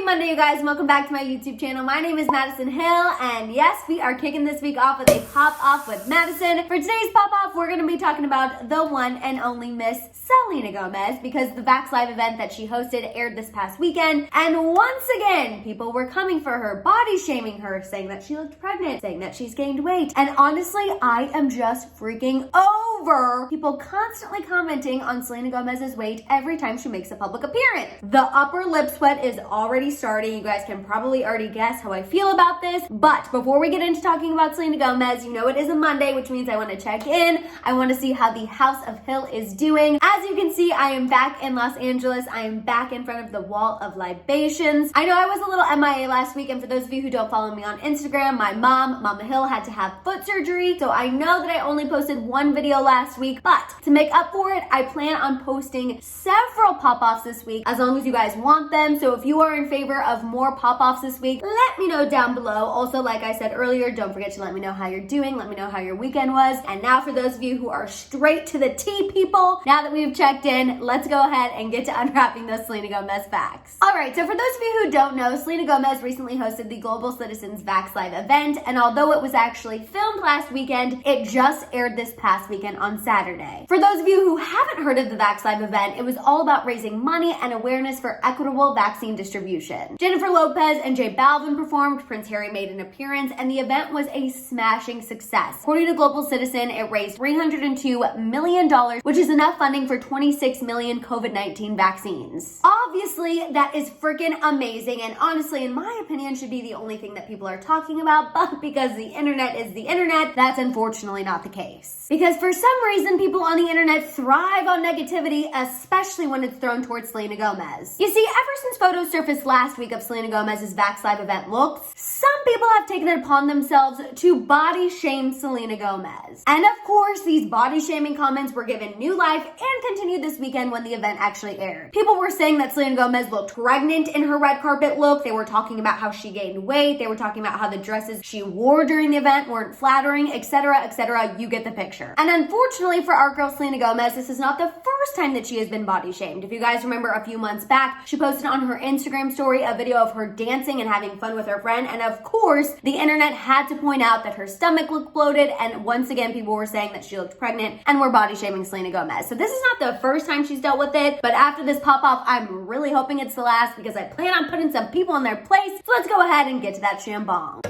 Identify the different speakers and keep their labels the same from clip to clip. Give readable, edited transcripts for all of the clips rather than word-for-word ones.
Speaker 1: Monday, you guys, and welcome back to my YouTube channel. My name is Maddison Hill, and yes, we are kicking this week off with a pop-off with Maddison. For today's pop-off, we're going to be talking about the one and only Miss Selena Gomez, because the Vax Live event that she hosted aired this past weekend, and once again, people were coming for her, body shaming her, saying that she looked pregnant, saying that she's gained weight, and honestly, I am just freaking over people constantly commenting on Selena Gomez's weight every time she makes a public appearance. The upper lip sweat is already starting. You guys can probably already guess how I feel about this. But before we get into talking about Selena Gomez, you know it is a Monday, which means I want to check in. I want to see how the House of Hill is doing. As you can see, I am back in Los Angeles. I am back in front of the Wall of Libations. I know I was a little MIA last week, and for those of you who don't follow me on Instagram, my mom, Mama Hill, had to have foot surgery. So I know that I only posted one video last week, but to make up for it, I plan on posting several pop-offs this week, as long as you guys want them. So if you are in favor of more pop-offs this week, let me know down below. Also, like I said earlier, don't forget to let me know how you're doing. Let me know how your weekend was. And now for those of you who are straight to the tea people, now that we've checked in, let's go ahead and get to unwrapping those Selena Gomez facts. All right, so for those of you who don't know, Selena Gomez recently hosted the Global Citizens Vax Live event, and although it was actually filmed last weekend, it just aired this past weekend on Saturday. For those of you who haven't heard of the Vax Live event, it was all about raising money and awareness for equitable vaccine distribution. Jennifer Lopez and J Balvin performed, Prince Harry made an appearance, and the event was a smashing success. According to Global Citizen, it raised $302 million, which is enough funding for 26 million COVID-19 vaccines. Obviously, that is freaking amazing, and honestly, in my opinion, should be the only thing that people are talking about, but because the internet is the internet, that's unfortunately not the case. Because for some reason, people on the internet thrive on negativity, especially when it's thrown towards Selena Gomez. You see, ever since photos surfaced last week of Selena Gomez's Vax Live event looks, some people have taken it upon themselves to body shame Selena Gomez. And of course, these body shaming comments were given new life and continued this weekend when the event actually aired. People were saying that Selena Gomez looked pregnant in her red carpet look. They were talking about how she gained weight. They were talking about how the dresses she wore during the event weren't flattering, etc., etc. You get the picture. And unfortunately for our girl Selena Gomez, this is not the first time that she has been body shamed. If you guys remember a few months back, she posted on her Instagram story a video of her dancing and having fun with her friend, and of course, the internet had to point out that her stomach looked bloated, and once again, people were saying that she looked pregnant and were body shaming Selena Gomez. So this is not the first time she's dealt with it, but after this pop-off, I'm really hoping it's the last, because I plan on putting some people in their place. So let's go ahead and get to that shambong.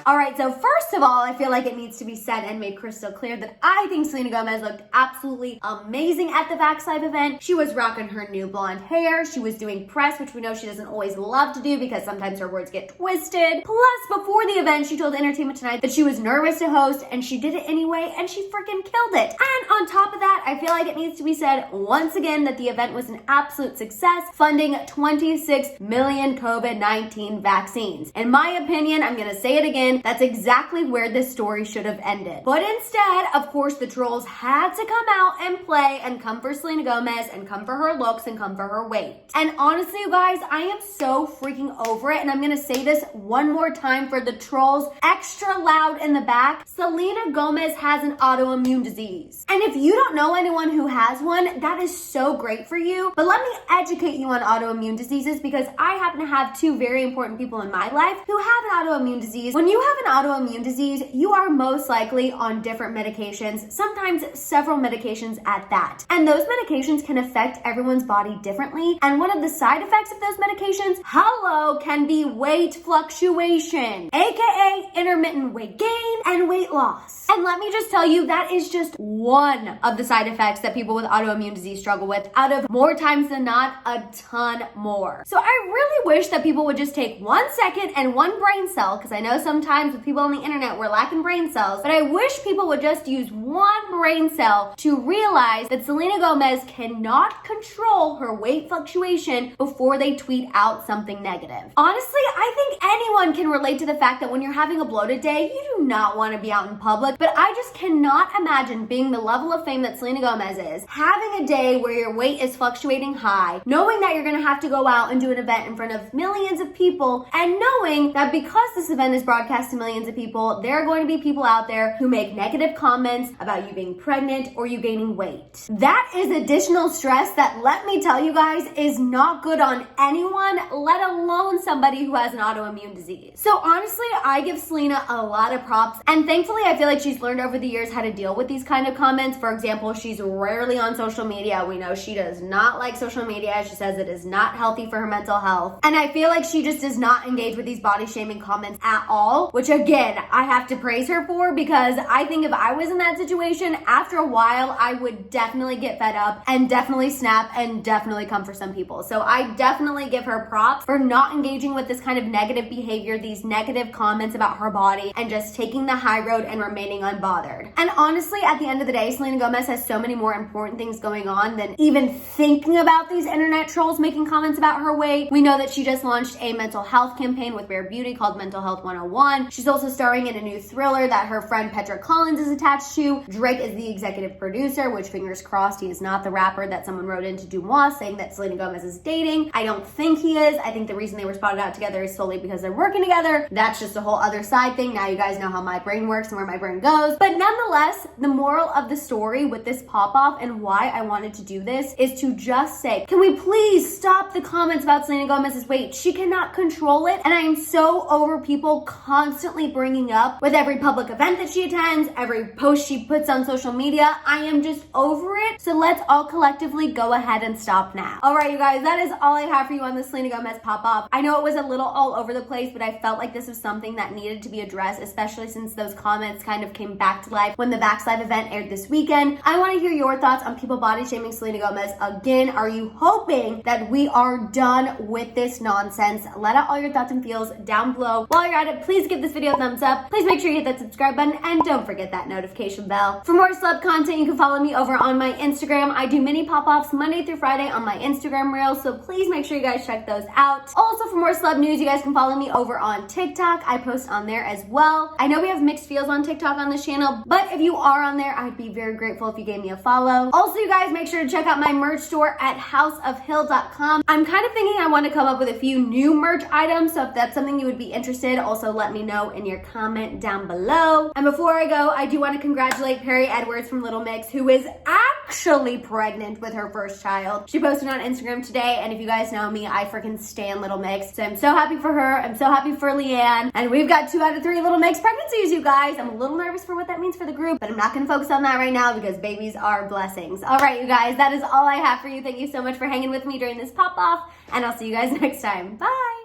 Speaker 1: All right, so first of all, I feel like it needs to be said and made crystal clear that I think Selena Gomez looked absolutely amazing at the Vax Live event. She was rocking her new blonde hair. She was doing press, which we know she doesn't always love to do because sometimes her words get twisted. Plus, before the event, she told Entertainment Tonight that she was nervous to host, and she did it anyway, and she freaking killed it. And on top of that, I feel like it needs to be said once again that the event was an absolute success, funding 26 million COVID-19 vaccines. In my opinion, I'm gonna say it again, that's exactly where this story should have ended. But instead, of course, the trolls had to come out and play and come for Selena Gomez and come for her looks and come for her weight. And honestly, you guys, I am so freaking over it, and I'm gonna say this one more time for the trolls extra loud in the back. Selena Gomez has an autoimmune disease. And if you don't know anyone who has one, that is so great for you. But let me educate you on autoimmune diseases, because I happen to have two very important people in my life who have an autoimmune disease. When you have an autoimmune disease, you are most likely on different medications, sometimes several medications at that. And those medications can affect everyone's body differently. And one of the side effects of those medications, hello, can be weight fluctuation, aka intermittent weight gain and weight loss. And let me just tell you, that is just one of the side effects that people with autoimmune disease struggle with, out of more times than not, a ton more. So I really wish that people would just take 1 second and one brain cell, because I know sometimes with people on the internet we're lacking brain cells, but I wish people would just use one brain cell to realize that Selena Gomez cannot control her weight fluctuation before they tweet out something negative. Honestly, I think anyone can relate to the fact that when you're having a bloated day, you do not want to be out in public, but I just cannot imagine being the level of fame that Selena Gomez is, having a day where your weight is fluctuating high, knowing that you're going to have to go out and do an event in front of millions of people, and knowing that because this event is broadcast to millions of people, people, there are going to be people out there who make negative comments about you being pregnant or you gaining weight. That is additional stress that, let me tell you guys, is not good on anyone, let alone somebody who has an autoimmune disease. So honestly, I give Selena a lot of props, and thankfully I feel like she's learned over the years how to deal with these kind of comments. For example, she's rarely on social media. We know she does not like social media. She says it is not healthy for her mental health. And I feel like she just does not engage with these body shaming comments at all, which again, I have to praise her for, because I think if I was in that situation, after a while, I would definitely get fed up and definitely snap and definitely come for some people. So I definitely give her props for not engaging with this kind of negative behavior, these negative comments about her body, and just taking the high road and remaining unbothered. And honestly, at the end of the day, Selena Gomez has so many more important things going on than even thinking about these internet trolls making comments about her weight. We know that she just launched a mental health campaign with Rare Beauty called Mental Health 101. She's also starring in a new thriller that her friend Petra Collins is attached to. Drake is the executive producer, which fingers crossed he is not the rapper that someone wrote into Dumois saying that Selena Gomez is dating. I don't think he is. I think the reason they were spotted out together is solely because they're working together. That's just a whole other side thing. Now you guys know how my brain works and where my brain goes. But nonetheless, the moral of the story with this pop-off and why I wanted to do this is to just say, can we please stop the comments about Selena Gomez's weight? She cannot control it. And I am so over people constantly bringing up with every public event that she attends, every post she puts on social media. I am just over it. So let's all collectively go ahead and stop now. All right, you guys, that is all I have for you on the Selena Gomez pop-off. I know it was a little all over the place, but I felt like this was something that needed to be addressed, especially since those comments kind of came back to life when the Vax Live event aired this weekend. I want to hear your thoughts on people body shaming Selena Gomez. Again, are you hoping that we are done with this nonsense? Let out all your thoughts and feels down below. While you're at it, please give this video a thumbs up. Please make sure you hit that subscribe button and don't forget that notification bell. For more celeb content, you can follow me over on my Instagram. I do mini pop-offs Monday through Friday on my Instagram reels, so please make sure you guys check those out. Also, for more celeb news, you guys can follow me over on TikTok. I post on there as well. I know we have mixed feels on TikTok on this channel, but if you are on there, I'd be very grateful if you gave me a follow. Also, you guys, make sure to check out my merch store at houseofhill.com. I'm kind of thinking I want to come up with a few new merch items, so if that's something you would be interested, also let me know in your comment down below. And before I go, I do want to congratulate Perry Edwards from Little Mix, who is actually pregnant with her first child. She posted on Instagram today, and if you guys know me, I freaking stan Little Mix. So I'm so happy for her. I'm so happy for Leanne. And we've got 2 out of 3 Little Mix pregnancies, you guys. I'm a little nervous for what that means for the group, but I'm not going to focus on that right now because babies are blessings. All right, you guys, that is all I have for you. Thank you so much for hanging with me during this pop-off, and I'll see you guys next time. Bye!